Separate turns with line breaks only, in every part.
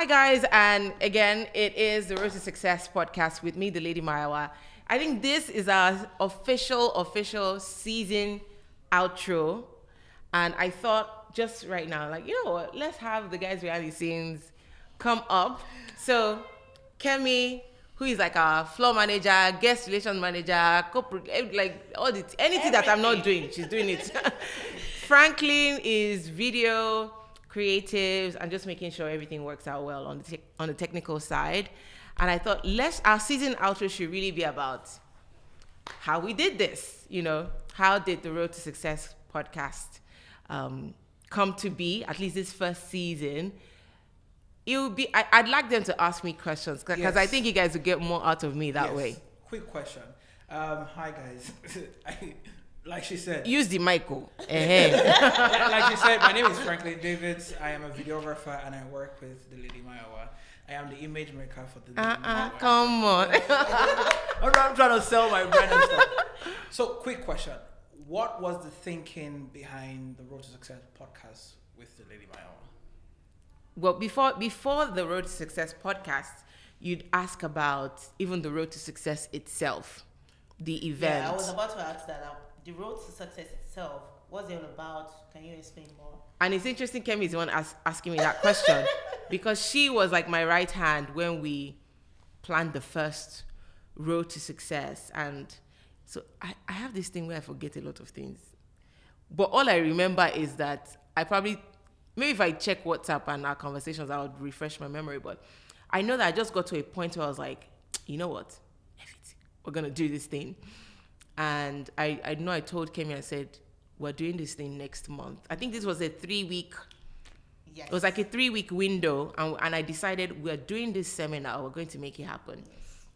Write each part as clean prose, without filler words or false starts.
Hi guys, and again, it is the Road to Success podcast with me, TheLadyMayowa. I think this is our official season outro, and I thought just right now, like, you know what, let's have the guys behind the scenes come up. So, Kemi, who is like our floor manager, guest relations manager, corporate, like all the anything that I'm not doing, she's doing it. Franklin is video, creatives, and just making sure everything works out well on the technical side. And I thought our season outro should really be about how we did this. You know, how did the Road to Success podcast come to be? At least this first season. It would be. I'd like them to ask me questions because I think you guys would get more out of me that way.
Quick question. Hi guys. Like she said,
use the mic. Like
she said, my name is Franklin David. I am a videographer and I work with TheLadyMayowa. I am the image maker for TheLadyMayowa.
Come on.
I'm trying to sell my brand and stuff. So, quick question: what was the thinking behind the Road to Success podcast with TheLadyMayowa?
Well, before the Road to Success podcast, you'd ask about even the Road to Success itself, the event.
Yeah, I was about to ask that. The Road to Success itself, what's it all about? Can you explain more?
And it's interesting, Kemi is the one asking me that question because she was like my right hand when we planned the first Road to Success. And so I have this thing where I forget a lot of things. But all I remember is that maybe if I check WhatsApp and our conversations, I would refresh my memory. But I know that I just got to a point where I was like, you know what? We're going to do this thing. And I know I told Kemi, I said, we're doing this thing next month. I think this was a 3-week,
yes.
It was like a 3-week window. And I decided we're doing this seminar, we're going to make it happen. Yes.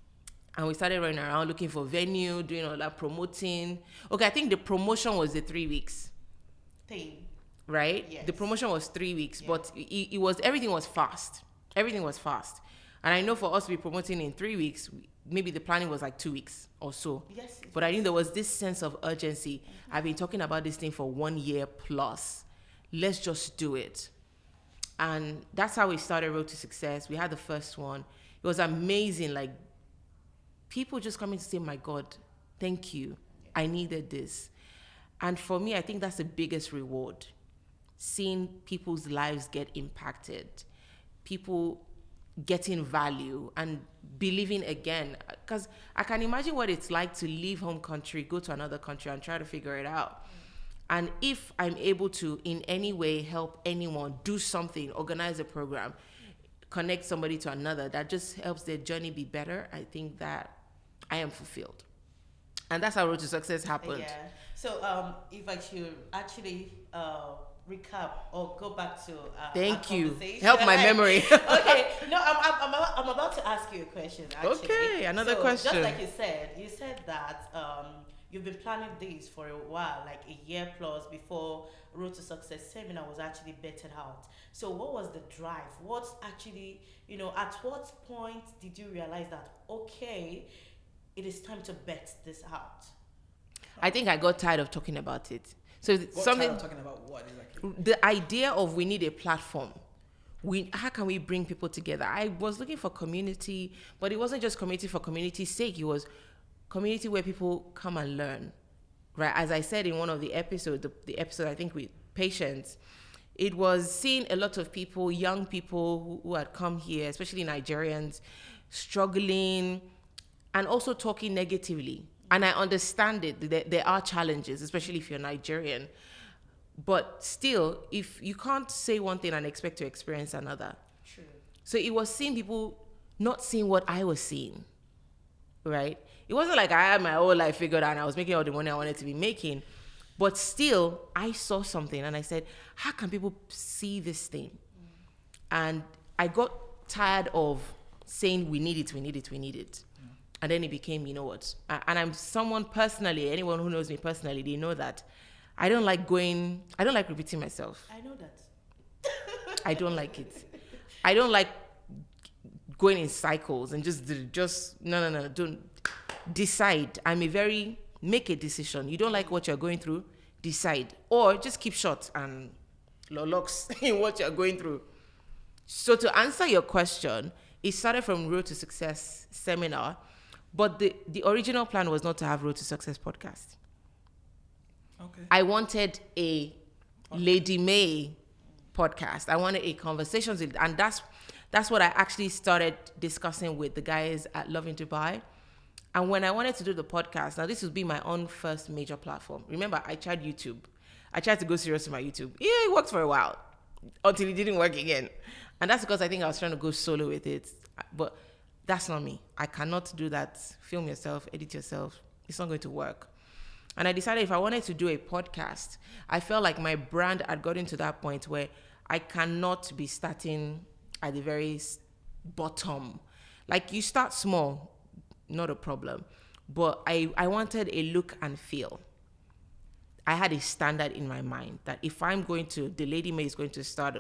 And we started running around looking for venue, doing all that promoting. Okay, I think the promotion was the 3 weeks.
Thing.
Right?
Yes.
The promotion was 3 weeks, but everything was fast. Everything was fast. And I know for us to be promoting in 3 weeks, maybe the planning was like 2 weeks or so.
Yes.
But I think there was this sense of urgency. Mm-hmm. I've been talking about this thing for 1 year plus. Let's just do it. And that's how we started Road to Success. We had the first one. It was amazing. Like, people just coming to say, my God, thank you. I needed this. And for me, I think that's the biggest reward. Seeing people's lives get impacted. People getting value and believing again, because I can imagine what it's like to leave home country, go to another country and try to figure it out. And if I'm able to in any way help anyone do something, organize a program, connect somebody to another that just helps their journey be better, I think that I am fulfilled. And that's how Road to Success happened.
Yeah. So if I should actually recap or go back to
thank
our
you, help my memory.
Okay, no, I'm about to ask you a question actually.
Okay, another question.
Just like you said that you've been planning this for a while, like a year plus before Road to Success seminar was actually bettered out. So what was the drive? What's actually, at what point did you realize that, okay, it is time to bet this out?
I think I got tired of talking about it. So
talking about what exactly?
The idea of we need a platform. How can we bring people together? I was looking for community, but it wasn't just community for community's sake. It was community where people come and learn, right? As I said in one of the episodes, the episode I think with patients, it was seeing a lot of people, young people who had come here, especially Nigerians, struggling and also talking negatively. And I understand it. There are challenges, especially if you're Nigerian. But still, if you can't say one thing and expect to experience another.
True.
So it was seeing people not seeing what I was seeing, right? It wasn't like I had my whole life figured out and I was making all the money I wanted to be making. But still, I saw something and I said, how can people see this thing? And I got tired of saying, we need it. And then it became, you know what? And I'm someone personally, anyone who knows me personally, they know that I don't like repeating myself.
I know that.
I don't like it. I don't like going in cycles and just no. Don't decide. Make a decision. You don't like what you're going through, decide. Or just keep short and locks in what you're going through. So to answer your question, it started from Road to Success seminar, but the original plan was not to have Road to Success podcast.
Okay.
I wanted a Lady May podcast. I wanted a conversations with, and that's what I actually started discussing with the guys at Loving Dubai. And when I wanted to do the podcast, now this would be my own first major platform. Remember, I tried YouTube. I tried to go serious with my YouTube. Yeah, it worked for a while until it didn't work again. And that's because I think I was trying to go solo with it. But that's not me. I cannot do that. Film yourself, edit yourself. It's not going to work. And I decided if I wanted to do a podcast, I felt like my brand had gotten to that point where I cannot be starting at the very bottom. Like, you start small, not a problem. But I wanted a look and feel. I had a standard in my mind that if I'm going to, the Lady May is going to start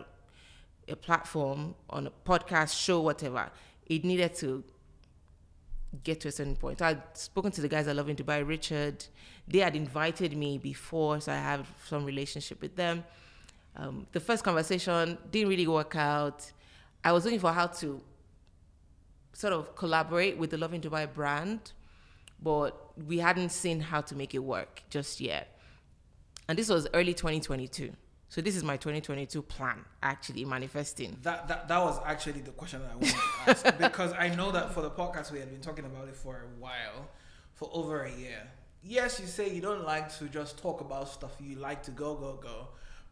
a platform on a podcast, show, whatever, it needed to get to a certain point. So I'd spoken to the guys at Loving Dubai, Richard. They had invited me before, so I have some relationship with them. The first conversation didn't really work out. I was looking for how to sort of collaborate with the Loving Dubai brand, but we hadn't seen how to make it work just yet. And this was early 2022. So this is my 2022 plan, actually manifesting.
That was actually the question that I wanted to ask. Because I know that for the podcast, we had been talking about it for a while, for over a year. Yes, you say you don't like to just talk about stuff. You like to go.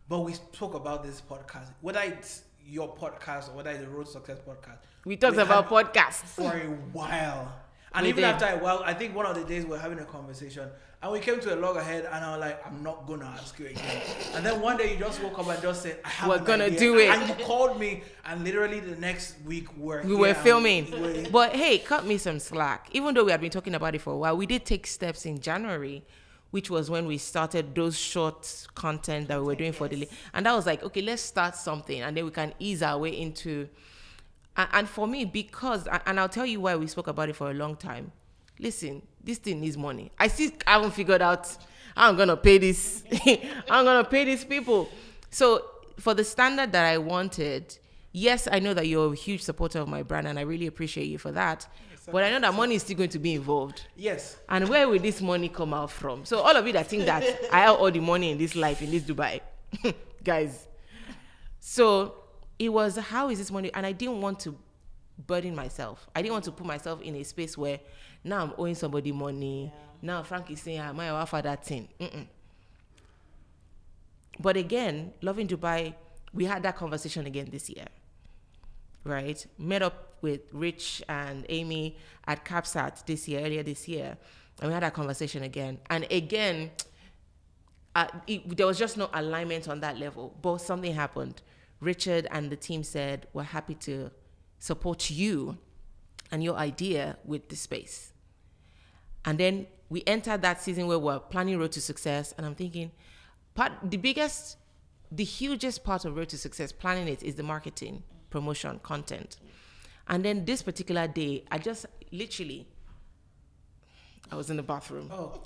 But we spoke about this podcast. Whether it's your podcast or whether it's the Road to Success podcast.
We talked about podcasts.
For a while. And even after a while, I think one of the days we were having a conversation and we came to a loggerhead and I was like, I'm not going to ask you again. And then one day you just woke up and just said,
we're going to do it.
And you called me and literally the next week we
were filming. But hey, cut me some slack. Even though we had been talking about it for a while, we did take steps in January, which was when we started those short content that we were doing for the... And that was like, okay, let's start something and then we can ease our way into... And for me, because, and I'll tell you why we spoke about it for a long time. Listen, this thing needs money. I haven't figured out how I'm going to pay this. I'm going to pay these people. So for the standard that I wanted, yes, I know that you're a huge supporter of my brand and I really appreciate you for that. But I know that money is still going to be involved.
Yes.
And where will this money come out from? So all of you that think that I have all the money in this life, in this Dubai, guys. So it was, how is this money? And I didn't want to burden myself. I didn't want to put myself in a space where now I'm owing somebody money. Yeah. Now Frank is saying, am I offer that thing? But again, Loving Dubai, we had that conversation again this year, right? Met up with Rich and Amy at CapSat earlier this year. And we had that conversation again. And again, there was just no alignment on that level. But something happened. Richard and the team said, we're happy to support you and your idea with the space. And then we entered that season where we're planning Road to Success. And I'm thinking, the hugest part of Road to Success, planning it, is the marketing, promotion, content. And then this particular day, I just literally, I was in the bathroom. Oh.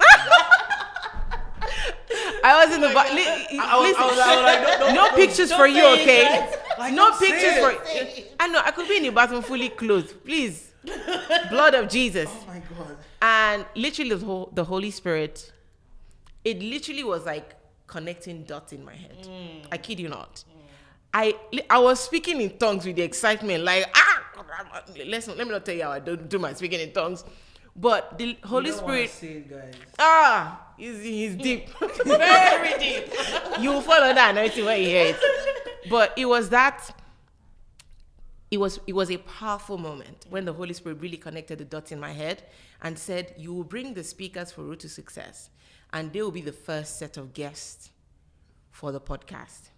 I was in the bathroom. No pictures for you, okay? Like, no pictures for you. I know, I could be in the bathroom fully clothed. Please. Blood of Jesus.
Oh my God.
And literally the Holy Spirit, it literally was like connecting dots in my head. I kid you not. I was speaking in tongues with the excitement, like, let me not tell you how I don't do my speaking in tongues. But the Holy Spirit, he's deep, very deep. You will follow that anointing when you hear it. But it was a powerful moment when the Holy Spirit really connected the dots in my head and said, you will bring the speakers for Road to Success, and they will be the first set of guests for the podcast.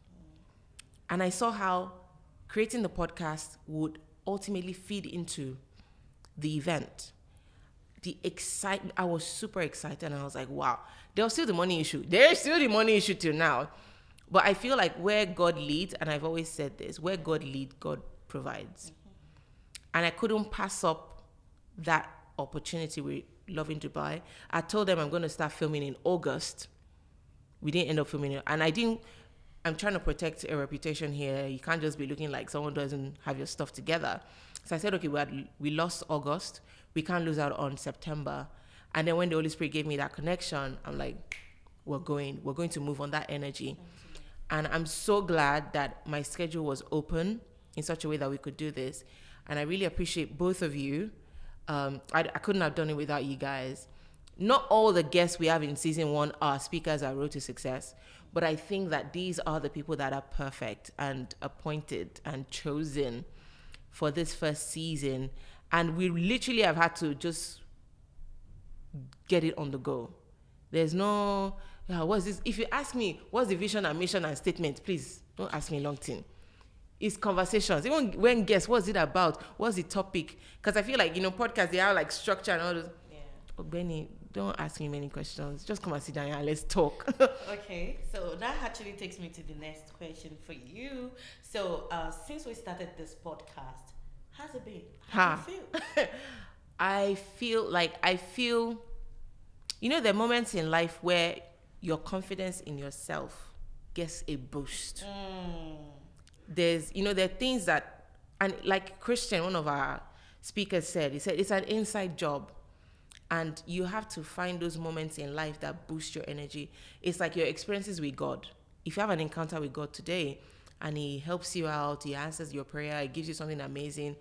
And I saw how creating the podcast would ultimately feed into the event. I was super excited, and I was like, wow. There was still the money issue. There's still the money issue till now. But I feel like where God leads, and I've always said this, where God leads, God provides. And I couldn't pass up that opportunity with Loving Dubai. I told them I'm going to start filming in August. We didn't end up filming it. And I didn't I'm trying to protect a reputation here. You can't just be looking like someone doesn't have your stuff together. So I said, okay, we lost August. We can't lose out on September. And then when the Holy Spirit gave me that connection, I'm like, we're going to move on that energy. And I'm so glad that my schedule was open in such a way that we could do this. And I really appreciate both of you. I couldn't have done it without you guys. Not all the guests we have in season 1 are speakers at Road to Success, but I think that these are the people that are perfect and appointed and chosen for this first season. And we literally have had to just get it on the go. There's no, what's this? If you ask me, what's the vision and mission and statement, please don't ask me long thing. It's conversations. Even when guests, what's it about? What's the topic? Because I feel like, podcasts, they have like structure and all those.
Yeah.
Oh, Benny, don't ask me many questions. Just come and sit down and let's talk.
Okay, so that actually takes me to the next question for you. So since we started this podcast, how's it been? How do you feel?
I feel, there are moments in life where your confidence in yourself gets a boost. There are things that, and like Christian, one of our speakers said, he said, it's an inside job. And you have to find those moments in life that boost your energy. It's like your experiences with God. If you have an encounter with God today and he helps you out, he answers your prayer, he gives you something amazing,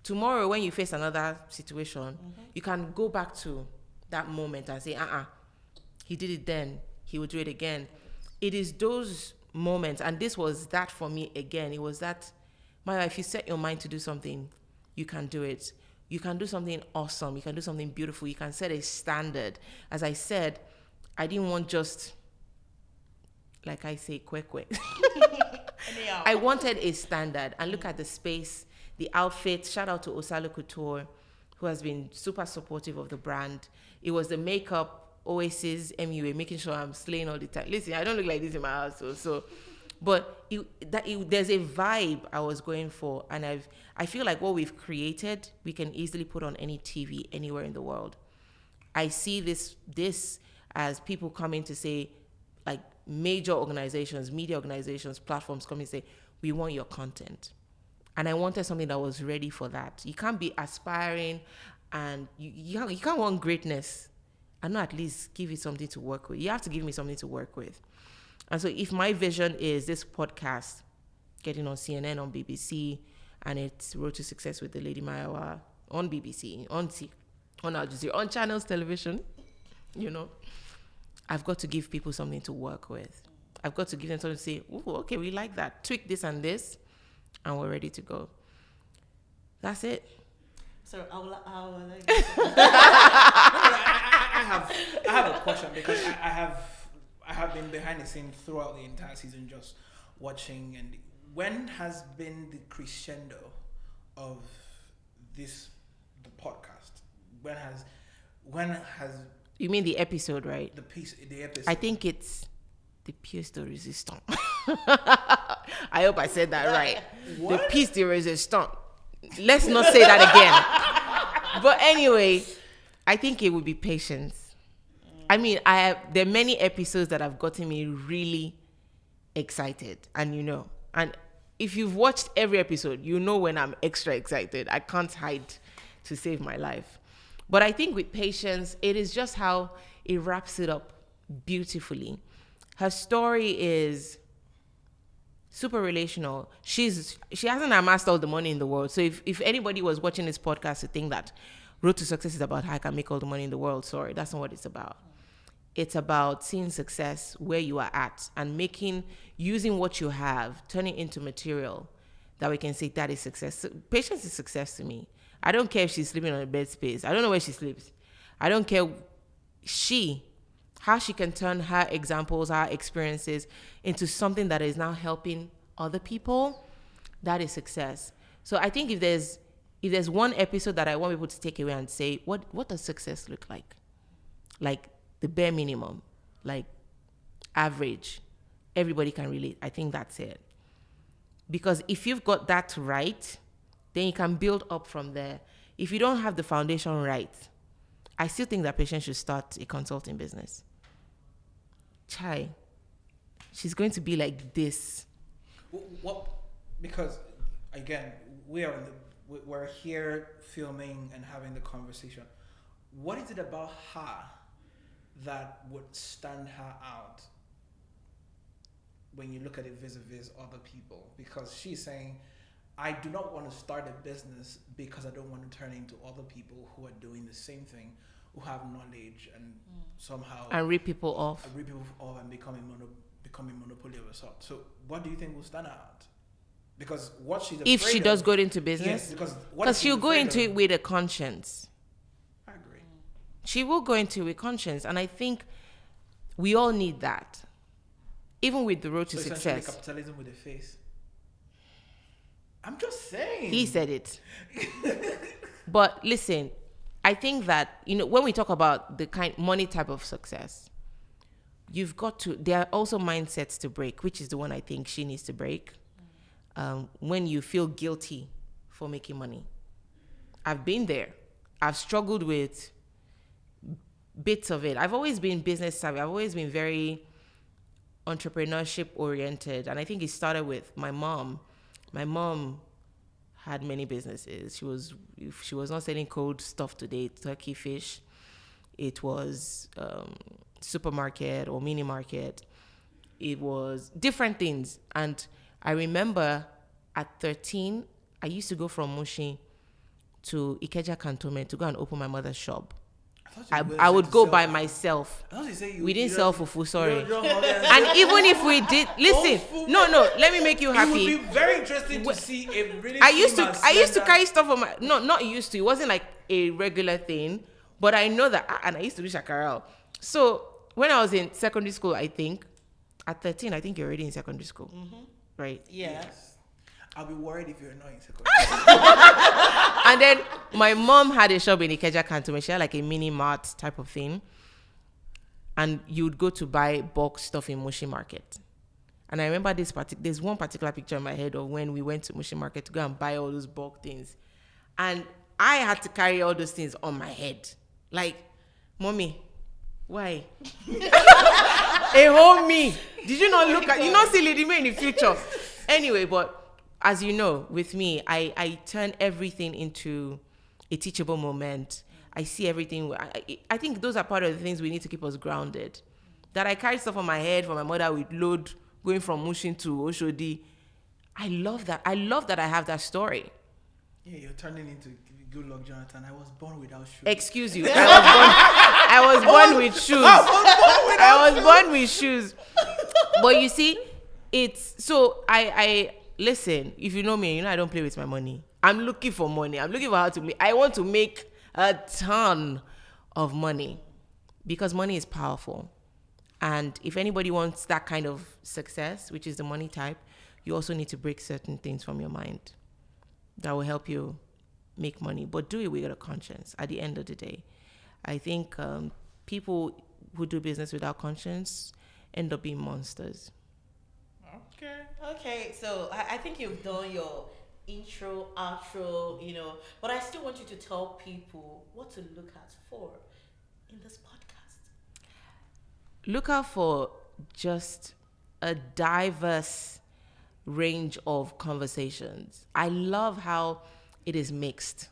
tomorrow when you face another situation, you can go back to that moment and say, he did it then, he will do it again. It is those moments, and this was that for me again. It was that, Maya, if you set your mind to do something, you can do it. You can do something awesome. You can do something beautiful. You can set a standard. As I said, I didn't want just, like I say, quick. I wanted a standard. And look at the space, the outfit. Shout out to Osalo Couture, who has been super supportive of the brand. It was the makeup, Oasis, MUA, making sure I'm slaying all the time. Listen, I don't look like this in my house, but there's a vibe I was going for, and I feel like what we've created, we can easily put on any TV anywhere in the world. I see this as people coming to say, like major organizations, media organizations, platforms come and say, we want your content. And I wanted something that was ready for that. You can't be aspiring, and you can't want greatness and not at least give you something to work with. You have to give me something to work with. And so if my vision is this podcast getting on CNN, on BBC, and it's Road to Success with TheLadyMayowa on BBC, on Al Jazeera, on Channels Television, I've got to give people something to work with. I've got to give them something to say, ooh, okay, we like that. Tweak this and this, and we're ready to go. That's it.
So
I have a question, because I have been behind the scenes throughout the entire season, just watching. And when has been the crescendo of the podcast? When has
you mean the episode, right?
The episode.
I think it's the pièce de résistance. I hope I said that right.
What?
The pièce de résistance. Let's not say that again. But anyway, I think it would be patience. I mean, there are many episodes that have gotten me really excited, and and if you've watched every episode, when I'm extra excited. I can't hide to save my life. But I think with patience, it is just how it wraps it up beautifully. Her story is super relational. She hasn't amassed all the money in the world. So if anybody was watching this podcast to think that Road to Success is about how I can make all the money in the world, sorry, that's not what it's about. It's about seeing success where you are at and using what you have, turning into material that we can say that is success. So patience is success to me. I don't care if she's sleeping on a bed space. I don't know where she sleeps. I don't care how she can turn her examples, her experiences into something that is now helping other people. That is success. So I think if there's one episode that I want people to take away and say, what does success look like? Like the bare minimum, like average, everybody can relate. I think that's it. Because if you've got that right, then you can build up from there. If you don't have the foundation right, I still think that patients should start a consulting business. she's going to be like this.
What? Because again, we're here filming and having the conversation. What is it about her that would stand her out when you look at it vis-a-vis other people? Because she's saying, I do not want to start a business because I don't want to turn into other people who are doing the same thing, who have knowledge and somehow
And rip people off.
And becoming monopoly of a sort. So what do you think will stand her out? Because what she's afraid
If she does go into business,
yes,
because she'll go into it with a conscience.
I agree.
She will go into it with conscience, and I think we all need that, even with the road to
essentially
success.
capitalism with a face. I'm just saying.
He said it. But listen, I think that, when we talk about the money type of success, you've got to, there are also mindsets to break, which is the one I think she needs to break. When you feel guilty for making money. I've been there. I've struggled with bits of it. I've always been business savvy. I've always been very entrepreneurship oriented. And I think it started with my mom. My mom had many businesses. If she was not selling cold stuff today, turkey, fish, it was supermarket or mini market. It was different things. And I remember at 13, I used to go from Mushin to Ikeja Cantonment to go and open my mother's shop. I would go by myself. We didn't sell fufu, sorry. And even if we did, listen, no, let me make you happy.
It would be very interesting to see a really.
I used to carry stuff on my, not used to. It wasn't like a regular thing, but I know that, and I used to do shakara. So when I was in secondary school, I think at 13, I think you're already in secondary school, right?
Yes.
I'll be worried if you're not in secondary school.
And then my mom had a shop in Ikeja Cantonment. She had like a mini mart type of thing. And you'd go to buy bulk stuff in Mushi Market. And I remember there's one particular picture in my head of when we went to Mushi Market to go and buy all those bulk things. And I had to carry all those things on my head. Like, Mommy, why? A whole me. Did you not look at, see Lady May in the future? Anyway, but as you know, with me, I turn everything into a teachable moment. I see everything. I think those are part of the things we need to keep us grounded. That I carry stuff on my head for my mother with load going from Mushin to Oshodi. I love that. I love that I have that story.
Yeah, you're turning into good luck, Jonathan. I was born without shoes.
Excuse you. I was born with shoes. I was born with shoes. But you see, it's so I listen, if you know me, I don't play with my money. I'm looking for money. I'm looking for how to make. I want to make a ton of money because money is powerful. And if anybody wants that kind of success, which is the money type, you also need to break certain things from your mind that will help you make money. But do it with a conscience at the end of the day. I think people who do business without conscience end up being monsters.
Okay, so I think you've done your intro, outro, but I still want you to tell people what to look out for in this podcast.
Look out for just a diverse range of conversations. I love how it is mixed.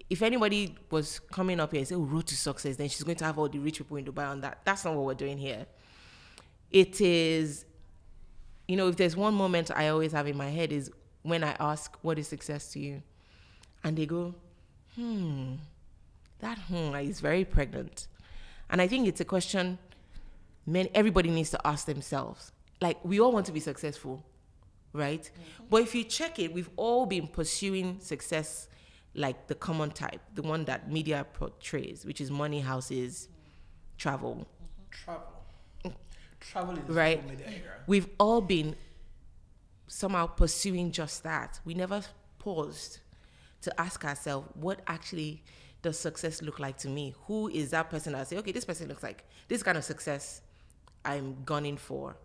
If anybody was coming up here and say, road to success, then she's going to have all the rich people in Dubai on that. That's not what we're doing here. It is, if there's one moment I always have in my head is when I ask, what is success to you? And they go, that is very pregnant. And I think it's a question everybody needs to ask themselves. Like, we all want to be successful, right? Mm-hmm. But if you check it, we've all been pursuing success like the common type, the one that media portrays, which is money, houses, travel.
Travel is
right.
social media era.
We've all been somehow pursuing just that. We never paused to ask ourselves, what actually does success look like to me? Who is that person that I say, okay, this person looks like this kind of success I'm gunning for?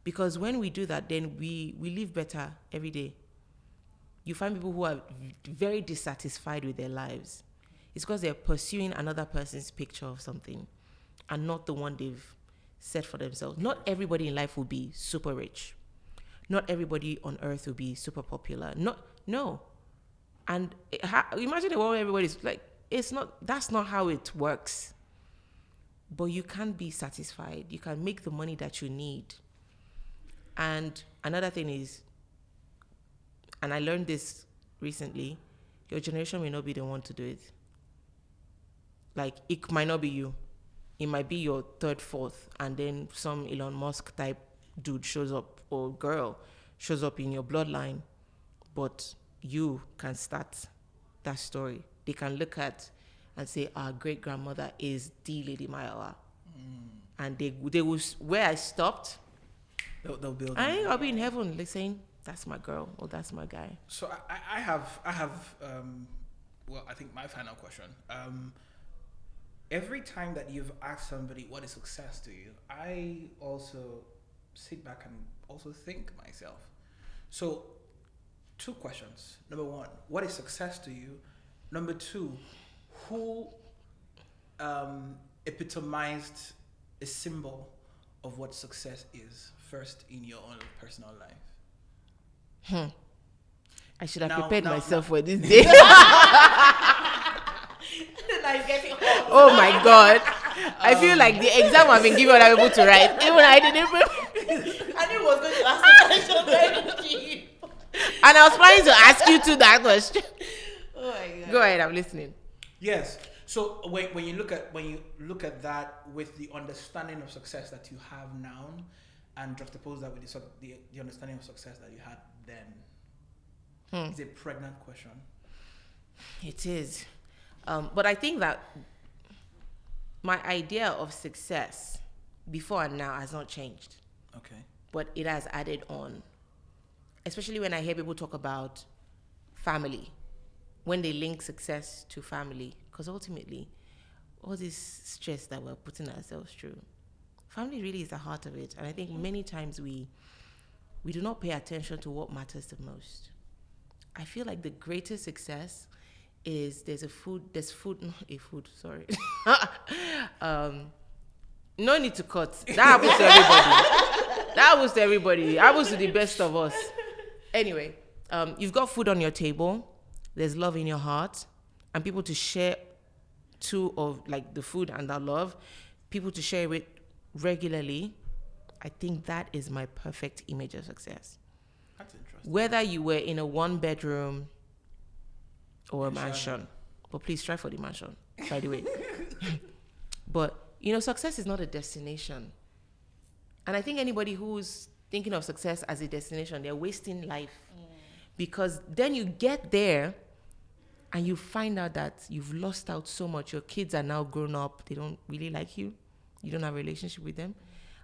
Because when we do that, then we live better every day. You find people who are very dissatisfied with their lives. It's because they're pursuing another person's picture of something and not the one they've set for themselves. Not everybody in life will be super rich. Not everybody on earth will be super popular. No. And imagine a world where everybody's like, that's not how it works. But you can be satisfied. You can make the money that you need. And another thing is, and I learned this recently, your generation may not be the one to do it. Like, it might not be you. It might be your third, fourth, and then some Elon Musk type dude shows up, or girl shows up in your bloodline. But you can start that story. They can look at and say, our great grandmother is TheLadyMayowa. And they will, where I stopped,
they'll build.
I'll be in heaven, like saying, that's my girl, or that's my guy.
So I have well, I think my final question. Every time that you've asked somebody what is success to you, I also sit back and also think myself. So 2 questions. Number 1, what is success to you? Number 2, who epitomized a symbol of what success is first in your own personal life?
I should have prepared myself for this day. Oh my God. I feel like the exam I've been given, I'm able to write. Even I didn't prepare.
I knew he was going to ask the question very deep.
And I was planning to ask you to that question.
Oh my God.
Go ahead, I'm listening.
Yes. So when you look at that with the understanding of success that you have now, and juxtapose that with the understanding of success that you had then, it's a pregnant question.
It is. But I think that my idea of success before and now has not changed.
Okay.
But it has added on. Especially when I hear people talk about family. When they link success to family. Because ultimately, all this stress that we're putting ourselves through, family really is the heart of it. And I think many times we do not pay attention to what matters the most. I feel like the greatest success is no need to cut. That happens to everybody. That happens to everybody. It happens to the best of us. Anyway, you've got food on your table. There's love in your heart. And people to share of like the food and that love. People to share with regularly. I think that is my perfect image of success.
That's interesting.
Whether you were in a 1-bedroom or a mansion. But please try for the mansion, by the way. But, success is not a destination. And I think anybody who's thinking of success as a destination, they're wasting life. Because then you get there and you find out that you've lost out so much. Your kids are now grown up. They don't really like you. You don't have a relationship with them.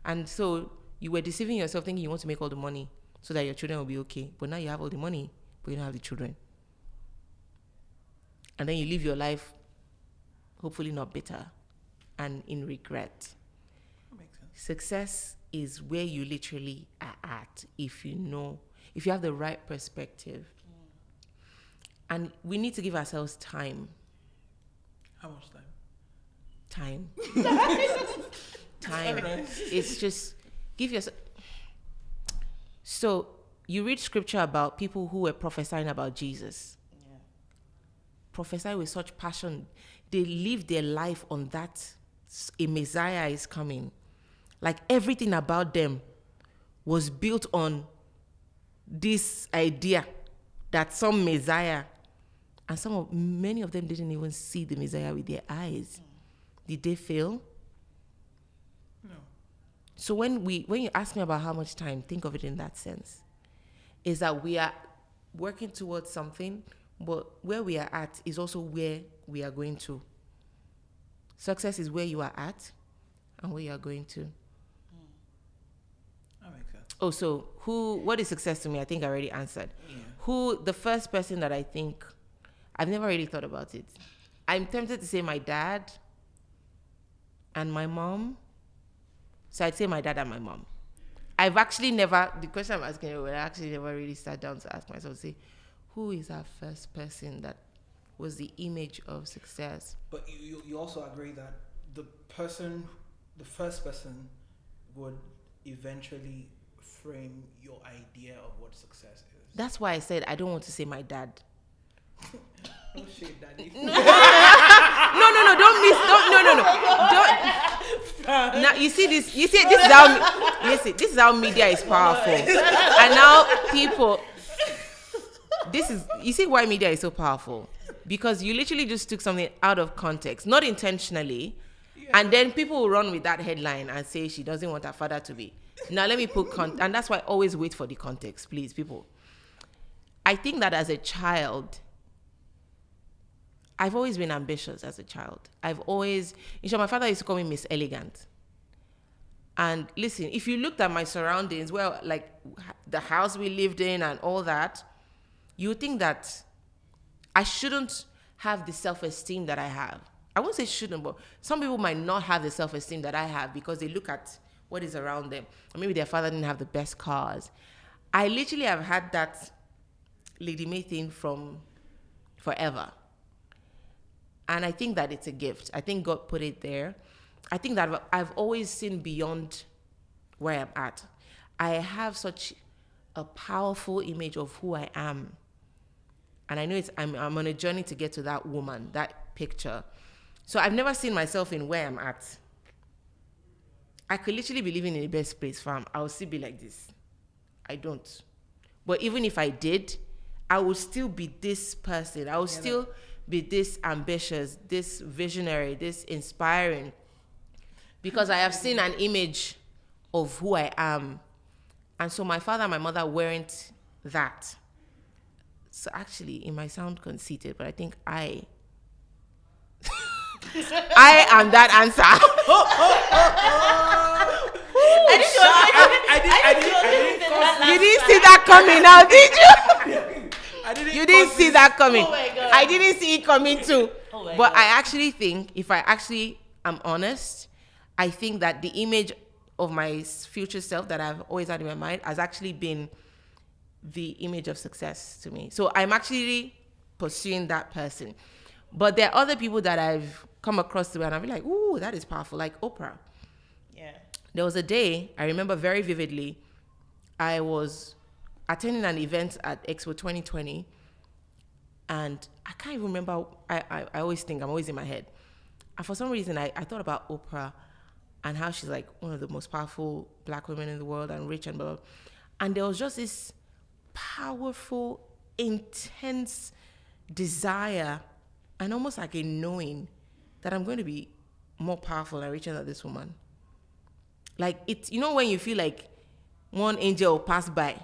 And so you were deceiving yourself thinking you want to make all the money so that your children will be okay. But now you have all the money, but you don't have the children. And then you live your life, hopefully not bitter and in regret.
That makes sense.
Success is where you literally are at if you have the right perspective. And we need to give ourselves time.
How much time?
Time. Time. It's just give yourself. So you read scripture about people who were prophesying about Jesus.
Yeah.
Prophesy with such passion. They live their life on that. A Messiah is coming. Like everything about them was built on this idea that some Messiah, and many of them didn't even see the Messiah with their eyes. Did they fail?
No.
So when you ask me about how much time, think of it in that sense. Is that we are working towards something, but where we are at is also where we are going to. Success is where you are at and where you are going to.
That makes sense.
Oh, so what is success to me? I think I already answered.
Yeah.
The first person that I think, I've never really thought about it. I'm tempted to say my dad and my mom. So I'd say my dad and my mom. I've actually never, the question I'm asking you, I actually never really sat down to ask myself, say, who is our first person that was the image of success?
But you also agree that the first person would eventually frame your idea of what success is?
That's why I said I don't want to say my dad.
Oh shit, daddy.
No, don't. Now you see this. This is how media is powerful, and now people. You see why media is so powerful, because you literally just took something out of context, not intentionally, and then people will run with that headline and say she doesn't want her father to be. Now let me put and that's why I always wait for the context, please, people. I think that as a child, I've always been ambitious as a child. My father used to call me Miss Elegant. And listen, if you looked at my surroundings, well, like the house we lived in and all that, you would think that I shouldn't have the self-esteem that I have. I won't say shouldn't, but some people might not have the self-esteem that I have because they look at what is around them. Or maybe their father didn't have the best cars. I literally have had that Lady May thing from forever. And I think that it's a gift. I think God put it there. I think that I've always seen beyond where I'm at. I have such a powerful image of who I am. And I know I'm on a journey to get to that woman, that picture. So I've never seen myself in where I'm at. I could literally be living in the best place, fam. I would still be like this. I don't. But even if I did, I would still be this person. I would still be this ambitious, this visionary, this inspiring. Because I have seen an image of who I am. And so my father and my mother weren't that. So actually, it might sound conceited, but I think I am that answer. You didn't see that coming now, did you? You didn't see that coming.
Oh my God.
I didn't see it coming too.
Oh my
But
God.
I actually think, if I actually am honest, I think that the image of my future self that I've always had in my mind has actually been the image of success to me. So I'm actually pursuing that person. But there are other people that I've come across and I'll be like, ooh, that is powerful, like Oprah.
Yeah.
There was a day, I remember very vividly, I was attending an event at Expo 2020, and I can't even remember, I always think, I'm always in my head. And for some reason, I thought about Oprah and how she's like one of the most powerful Black women in the world and rich and blah, blah. And there was just this powerful, intense desire and almost like a knowing that I'm going to be more powerful and richer than this woman. Like, it's, you know, when you feel like one angel passed by,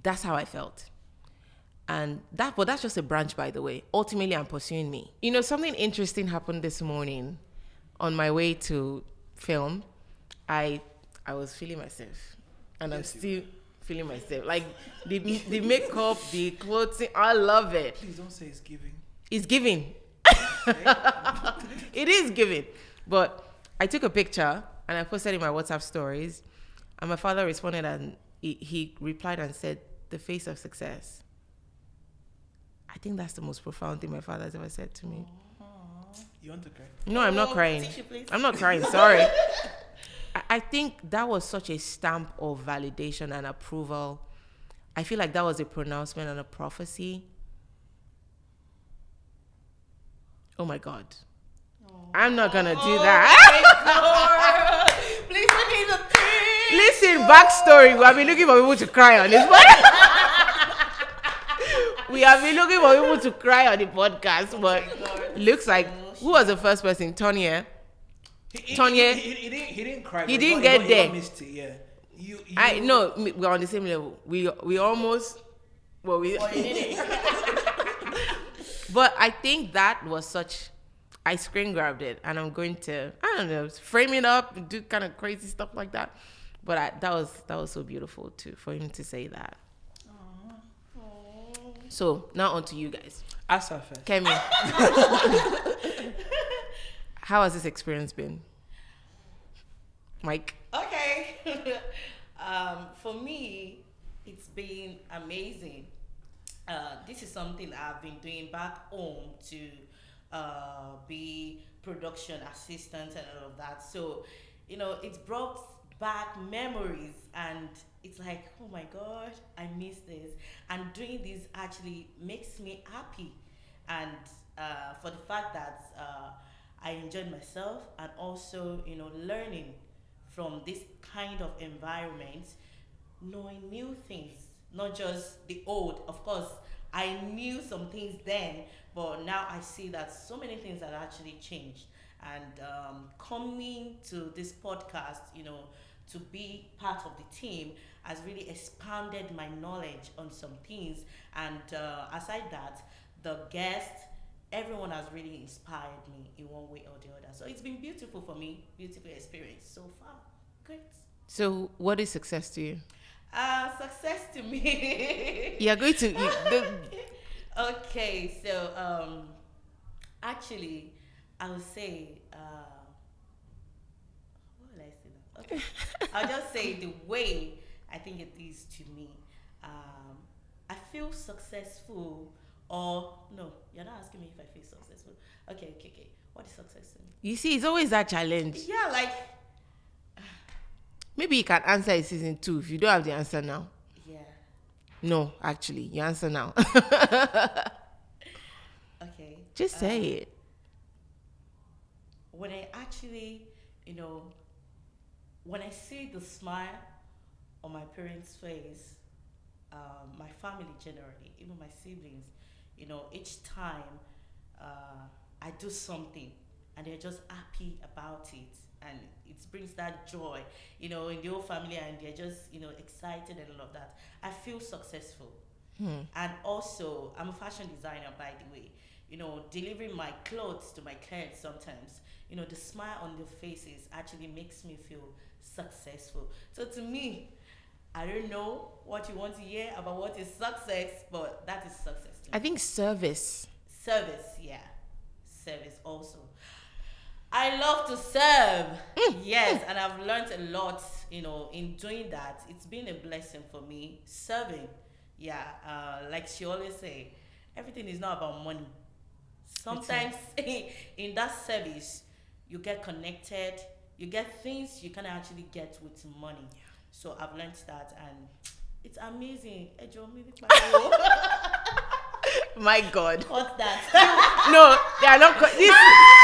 that's how I felt. And but that's just a branch, by the way. Ultimately, I'm pursuing me. You know, something interesting happened this morning on my way to film. I was feeling myself, and I'm still feeling myself. Like the makeup, the clothing, I love it.
Please don't say it's giving.
It's giving. It is giving. But I took a picture and I posted in my WhatsApp stories, and my father responded and he replied and said, "The face of success." I think that's the most profound thing my father has ever said to me.
You want to cry?
No, I'm not crying.
Tissue, please.
I'm not crying, sorry. I think that was such a stamp of validation and approval. I feel like that was a pronouncement and a prophecy. Oh my God. I'm not gonna do that.
Please let me the tea.
Listen, backstory. We have been looking for people to cry on this podcast. We have been looking for people to cry on the podcast, but looks like, who was the first person? Tonya. Tonya.
He didn't cry.
He
but
didn't
he
get
got
there.
missed it, yeah. You
I know we're on the same level. We almost. Well, we.
Oh, you did it.
But I think that was such. I screen grabbed it, and I'm going to, I don't know, frame it up and do kind of crazy stuff like that. But that was so beautiful too, for him to say that. So now on to you guys.
Ask her first.
Kemi, how has this experience been? Mike?
Okay. For me, it's been amazing. This is something I've been doing back home to be production assistant and all of that. So It brought back memories, and it's like, oh my god, I miss this. And doing this actually makes me happy, and for the fact that I enjoyed myself, and also learning from this kind of environment, knowing new things, not just the old. Of course, I knew some things then, but now I see that so many things have actually changed. And coming to this podcast, to be part of the team has really expanded my knowledge on some things. And aside that, the guests, everyone has really inspired me in one way or the other. So it's been beautiful for me, beautiful experience so far. Great.
So, what is success to you?
Success to me.
You're going to.
Okay, so actually, I would say, what will I say now? Okay, I'll just say the way I think it is to me. I feel successful, or no, you're not asking me if I feel successful. Okay. What is success to me?
You see, it's always that challenge.
Yeah, like.
Maybe you can answer in season 2 if you don't have the answer now.
Yeah.
No, actually, you answer now.
Okay.
Just say it.
When I actually, when I see the smile on my parents' face, my family generally, even my siblings, each time I do something and they're just happy about it, and it brings that joy, in the whole family, and they're just, excited and all of that. I feel successful. And also, I'm a fashion designer, by the way. Delivering my clothes to my clients sometimes, the smile on their faces actually makes me feel successful. So to me, I don't know what you want to hear about what is success, but that is success to me.
I think service.
Service, yeah. Service also. I love to serve. Yes, and I've learned a lot, in doing that. It's been a blessing for me, serving. Yeah, like she always say, everything is not about money. Sometimes in that service, you get connected, you get things you can actually get with money. So I've learned that, and it's amazing.
My God.
What's that?
No, they are not.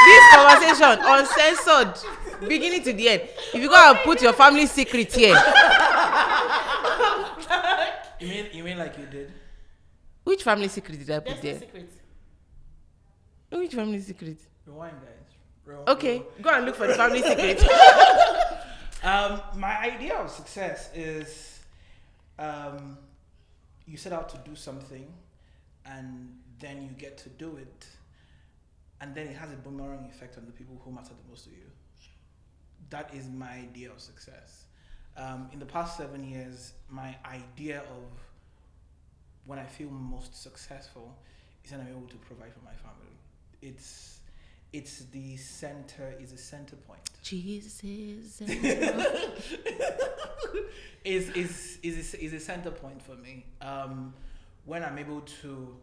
This conversation uncensored, beginning to the end. If you go and put your family secret here.
You mean like you did?
Which family secret did I put
There's
there?
no secret.
Which family secret?
Rewind, guys.
Okay, go and look for the family secret.
My idea of success is you set out to do something, and then you get to do it, and then it has a boomerang effect on the people who matter the most to you. That is my idea of success. In the past 7 years, my idea of when I feel most successful is when I'm able to provide for my family. It's the center, is a center point.
Jesus is
is a center point for me. When I'm able to,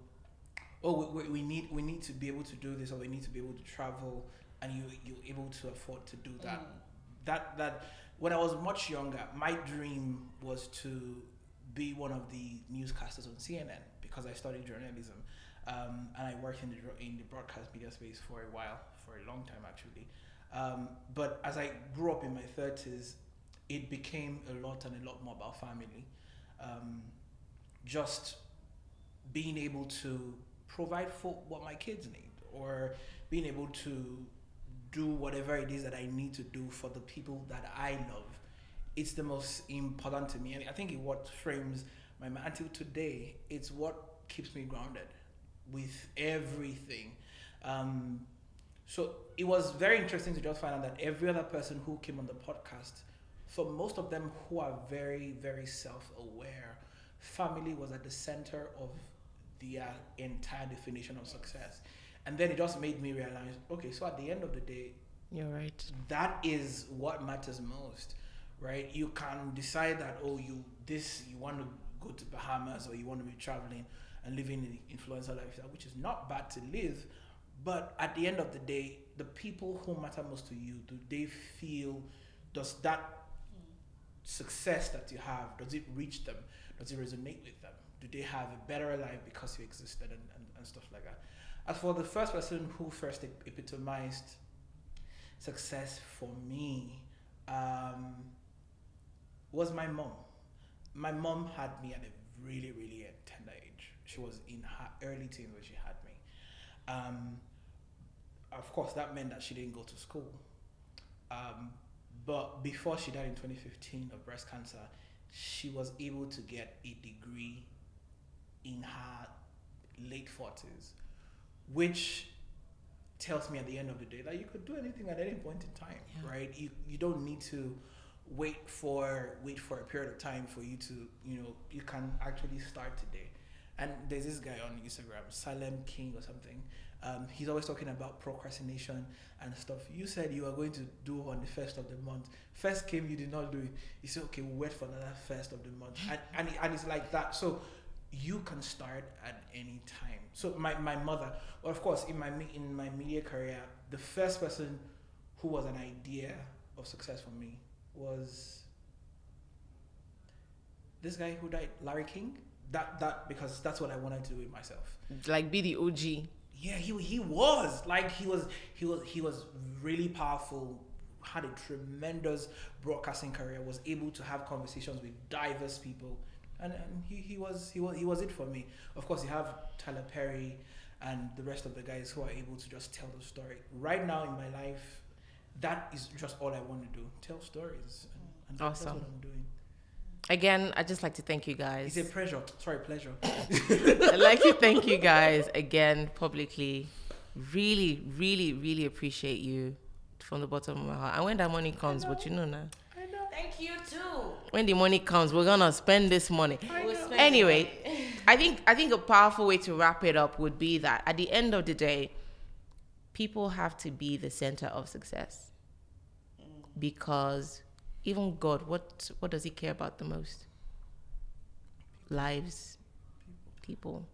we need to be able to do this, or we need to be able to travel, and you're able to afford to do that. That when I was much younger, my dream was to be one of the newscasters on CNN, because I studied journalism, and I worked in the broadcast media space for a while, for a long time actually. But as I grew up in my 30s, it became a lot more about family. Just being able to provide for what my kids need, or being able to do whatever it is that I need to do for the people that I love. It's the most important to me, and I think it's what frames my man until today. It's what keeps me grounded with everything. So it was very interesting to just find out that every other person who came on the podcast, for most of them who are very, very self-aware, family was at the center of their entire definition of success. And then it just made me realize, okay, so at the end of the day,
you're right.
That is what matters most, right? You can decide that, you want to go to Bahamas, or you want to be traveling and living an influencer lifestyle, which is not bad to live. But at the end of the day, the people who matter most to you, do they feel does that success that you have, does it reach them? Does it resonate with them? Do they have a better life because you existed and stuff like that? As for the first person who first epitomized success for me, was my mom. My mom had me at a really, really tender age. She was in her early teens when she had me. Of course, that meant that she didn't go to school. But before she died in 2015 of breast cancer, she was able to get a degree in her late 40s, which tells me at the end of the day that you could do anything at any point in time, right? You don't need to wait for a period of time for you to, you can actually start today. And there's this guy on Instagram, Salem King or something. He's always talking about procrastination and stuff. You said you were going to do on the first of the month. First came, you did not do it. You said, okay, we'll wait for another first of the month. And it's like that. So you can start at any time. So my mother, well, of course, in my media career, the first person who was an idea of success for me was this guy who died, Larry King. That because that's what I wanted to do with myself.
Like be the OG.
Yeah, he was really powerful. Had a tremendous broadcasting career. Was able to have conversations with diverse people, and he was it for me. Of course, you have Tyler Perry and the rest of the guys who are able to just tell the story. Right now in my life, that is just all I want to do: tell stories. And
awesome.
That's what I'm doing.
Again, I'd just like to thank you guys.
It's a pleasure.
I'd like to thank you guys again publicly. Really, really, really appreciate you from the bottom of my heart. And when that money comes, but you know now.
I know.
Thank you too.
When the money comes, we're gonna spend this money. Anyway, I think a powerful way to wrap it up would be that at the end of the day, people have to be the center of success. Because even God, what does he care about the most? Lives, people.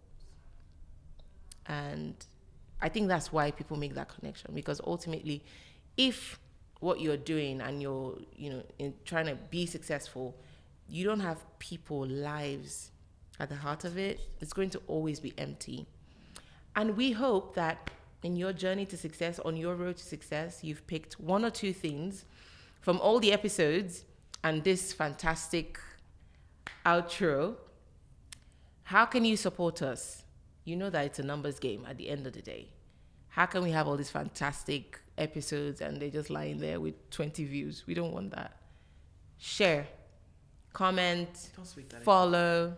And I think that's why people make that connection, because ultimately, if what you're doing and you're, in trying to be successful, you don't have people, lives at the heart of it, it's going to always be empty. And we hope that in your journey to success, on your road to success, you've picked one or two things from all the episodes and this fantastic outro. How can you support us? You know that it's a numbers game at the end of the day. How can we have all these fantastic episodes and they're just lying there with 20 views? We don't want that. Share, comment, follow.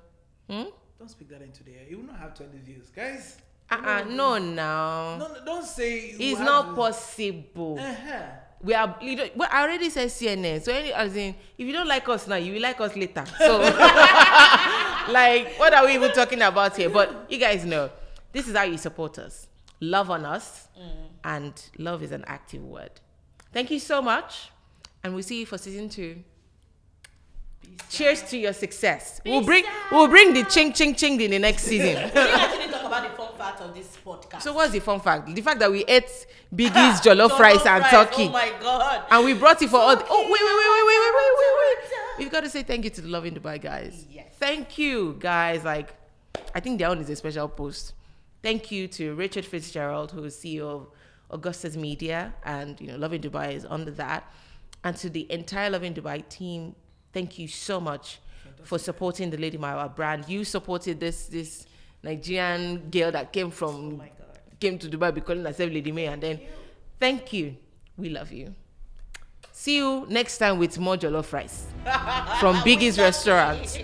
Don't speak that into the air. You will not have 20 views, guys.
No.
No, don't say
it's not possible. We are. Well, I already said CNN. So, as in, if you don't like us now, you will like us later. So, like, what are we even talking about here? But you guys know, this is how you support us. Love on us, and love is an active word. Thank you so much, and we'll see you for season 2. Cheers to your success. We'll bring the ching in the next season.
We didn't actually talk about the fun fact of this podcast.
So what's the fun fact? The fact that we ate Biggie's jollof rice and turkey.
Oh my God.
And we brought it for all. Wait. We've got to say thank you to the Loving Dubai guys.
Yes.
Thank you guys. Like, I think their own is a special post. Thank you to Richard Fitzgerald, who is CEO of Augustus Media, and Loving Dubai is under that. And to the entire Loving Dubai team, thank you so much for supporting the TheLadyMayowa brand. You supported this Nigerian girl that came to Dubai be calling herself Lady May, and then thank you. We love you. See you next time with more jollof rice from Biggie's restaurant.